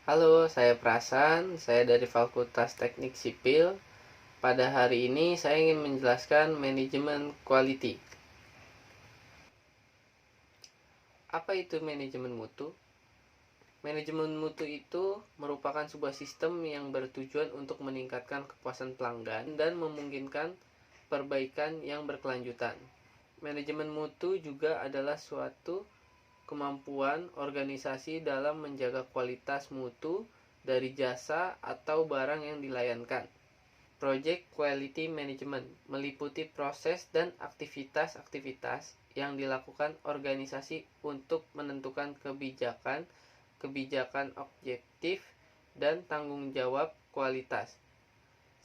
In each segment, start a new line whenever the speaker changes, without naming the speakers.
Halo, saya Prasan, saya dari Fakultas Teknik Sipil. Pada hari ini saya ingin menjelaskan manajemen quality. Apa itu manajemen mutu? Manajemen mutu itu merupakan sebuah sistem yang bertujuan untuk meningkatkan kepuasan pelanggan dan memungkinkan perbaikan yang berkelanjutan. Manajemen mutu juga adalah suatu kemampuan organisasi dalam menjaga kualitas mutu dari jasa atau barang yang dilayankan. Project Quality Management meliputi proses dan aktivitas-aktivitas yang dilakukan organisasi untuk menentukan kebijakan objektif dan tanggung jawab kualitas,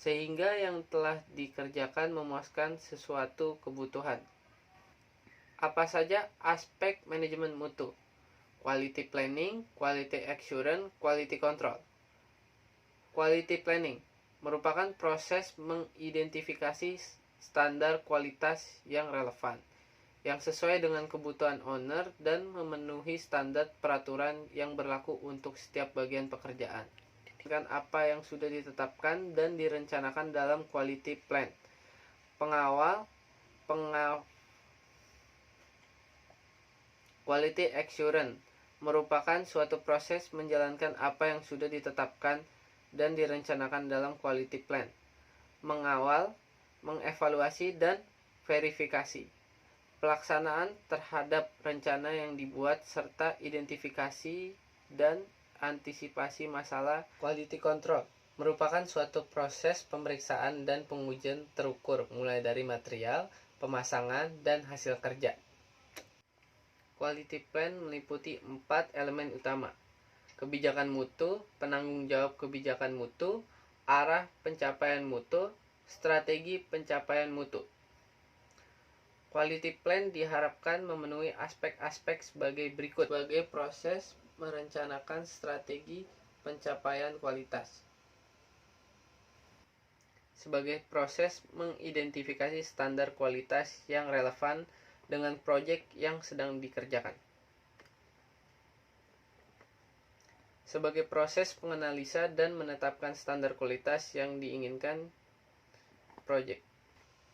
sehingga yang telah dikerjakan memuaskan sesuatu kebutuhan. Apa saja aspek manajemen mutu? Quality planning, quality assurance, quality control. Quality planning merupakan proses mengidentifikasi standar kualitas yang relevan, yang sesuai dengan kebutuhan owner dan memenuhi standar peraturan yang berlaku untuk setiap bagian pekerjaan. Dengan apa yang sudah ditetapkan dan direncanakan dalam quality plan. Quality assurance merupakan suatu proses menjalankan apa yang sudah ditetapkan dan direncanakan dalam quality plan. Mengawal, mengevaluasi, dan verifikasi pelaksanaan terhadap rencana yang dibuat serta identifikasi dan antisipasi masalah. Quality control merupakan suatu proses pemeriksaan dan pengujian terukur mulai dari material, pemasangan, dan hasil kerja. Quality plan meliputi 4 elemen utama: kebijakan mutu, penanggung jawab kebijakan mutu, arah pencapaian mutu, strategi pencapaian mutu. Quality plan diharapkan memenuhi aspek-aspek sebagai berikut. Sebagai proses merencanakan strategi pencapaian kualitas. Sebagai proses mengidentifikasi standar kualitas yang relevan dengan proyek yang sedang dikerjakan. Sebagai proses menganalisa dan menetapkan standar kualitas yang diinginkan proyek.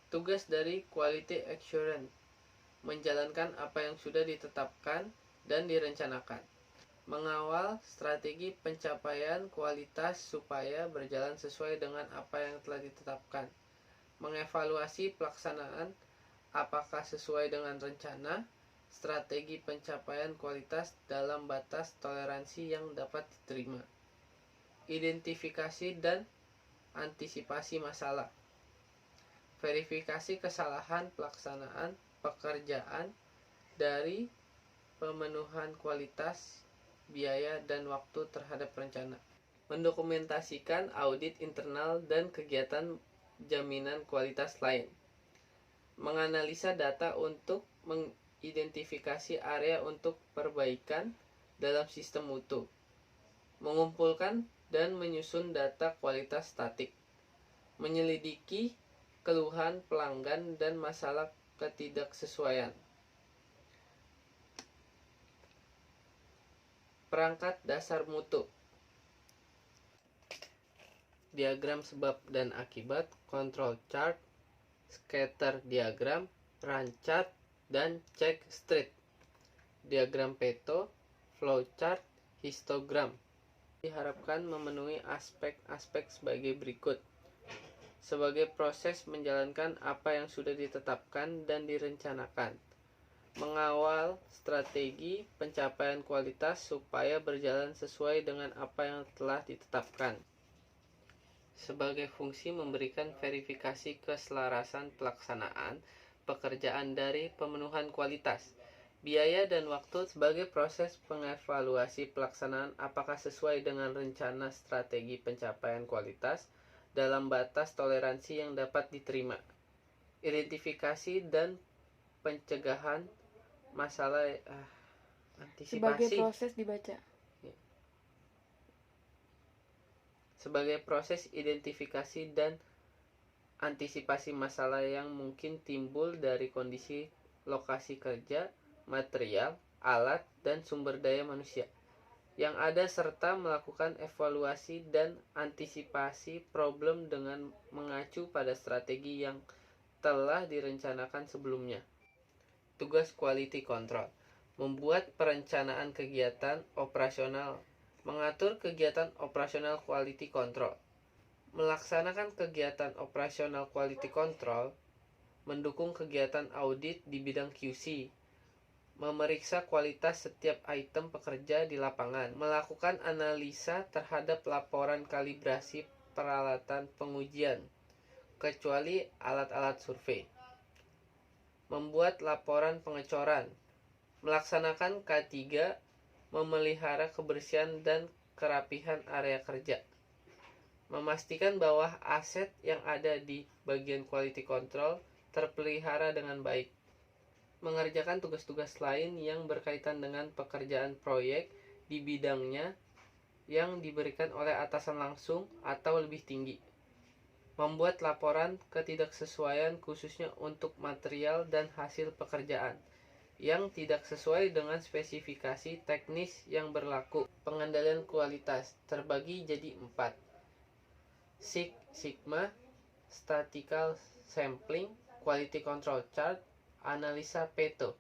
Tugas dari quality assurance menjalankan apa yang sudah ditetapkan dan direncanakan. Mengawal strategi pencapaian kualitas supaya berjalan sesuai dengan apa yang telah ditetapkan. Mengevaluasi pelaksanaan apakah sesuai dengan rencana, strategi pencapaian kualitas dalam batas toleransi yang dapat diterima. Identifikasi dan antisipasi masalah. Verifikasi kesalahan pelaksanaan pekerjaan dari pemenuhan kualitas, biaya, dan waktu terhadap rencana. Mendokumentasikan audit internal dan kegiatan jaminan kualitas lain. Menganalisa data untuk mengidentifikasi area untuk perbaikan dalam sistem mutu. Mengumpulkan dan menyusun data kualitas statik. Menyelidiki keluhan pelanggan dan masalah ketidaksesuaian. Perangkat dasar mutu. Diagram sebab dan akibat, control chart, scatter diagram, run chart, dan check street. Diagram Pareto, flow chart, histogram. Diharapkan memenuhi aspek-aspek sebagai berikut. Sebagai proses menjalankan apa yang sudah ditetapkan dan direncanakan. Mengawal strategi pencapaian kualitas supaya berjalan sesuai dengan apa yang telah ditetapkan. Sebagai fungsi memberikan verifikasi keselarasan pelaksanaan pekerjaan dari pemenuhan kualitas, biaya, dan waktu. Sebagai proses pengevaluasi pelaksanaan apakah sesuai dengan rencana strategi pencapaian kualitas dalam batas toleransi yang dapat diterima. Identifikasi dan pencegahan masalah antisipasi.
Sebagai proses dibaca.
Sebagai proses identifikasi dan antisipasi masalah yang mungkin timbul dari kondisi lokasi kerja, material, alat, dan sumber daya manusia. yang ada serta melakukan evaluasi dan antisipasi problem dengan mengacu pada strategi yang telah direncanakan sebelumnya. Tugas quality control: membuat perencanaan kegiatan operasional, mengatur kegiatan operasional quality control, melaksanakan kegiatan operasional quality control, mendukung kegiatan audit di bidang QC, memeriksa kualitas setiap item pekerja di lapangan, melakukan analisa terhadap laporan kalibrasi peralatan pengujian, kecuali alat-alat survei, membuat laporan pengecoran, melaksanakan K3, memelihara kebersihan dan kerapihan area kerja, memastikan bahwa aset yang ada di bagian quality control terpelihara dengan baik, mengerjakan tugas-tugas lain yang berkaitan dengan pekerjaan proyek di bidangnya yang diberikan oleh atasan langsung atau lebih tinggi, membuat laporan ketidaksesuaian khususnya untuk material dan hasil pekerjaan yang tidak sesuai dengan spesifikasi teknis yang berlaku. Pengendalian kualitas terbagi jadi 4: Six Sigma, Statistical Sampling, Quality Control Chart, analisa Pareto.